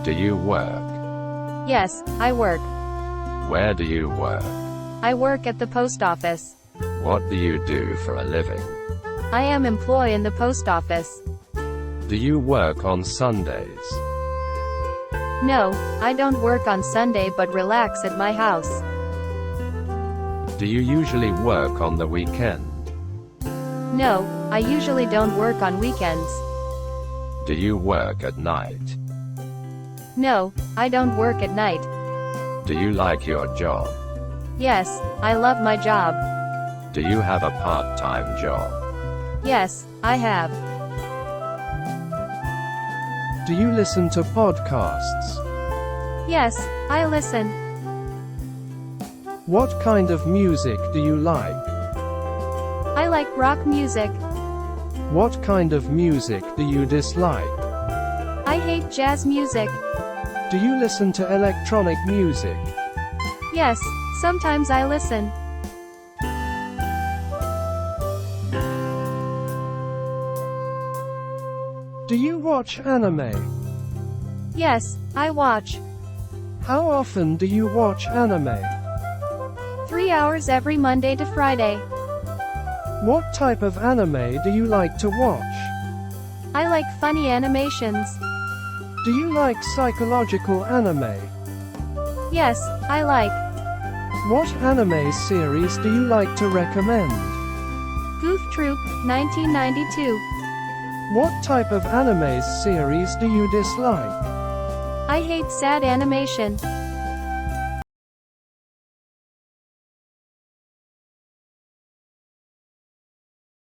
Do you work? Yes, I work. Where do you work? I work at the post office. What do you do for a living? I am employed in the post office. Do you work on Sundays? No, I don't work on Sunday but relax at my house. Do you usually work on the weekend? No, I usually don't work on weekends. Do you work at night? No, I don't work at night. Do you like your job? Yes, I love my job. Do you have a part-time job? Yes, I have. Do you listen to podcasts? Yes, I listen. What kind of music do you like? I like rock music. What kind of music do you dislike? I hate jazz music. Do you listen to electronic music? Yes, sometimes I listen. Do you watch anime? Yes, I watch. How often do you watch anime? 3 hours every Monday to Friday. What type of anime do you like to watch? I like funny animations. Do you like psychological anime? Yes, I like. What anime series do you like to recommend? Goof Troop, 1992. What type of anime series do you dislike? I hate sad animation.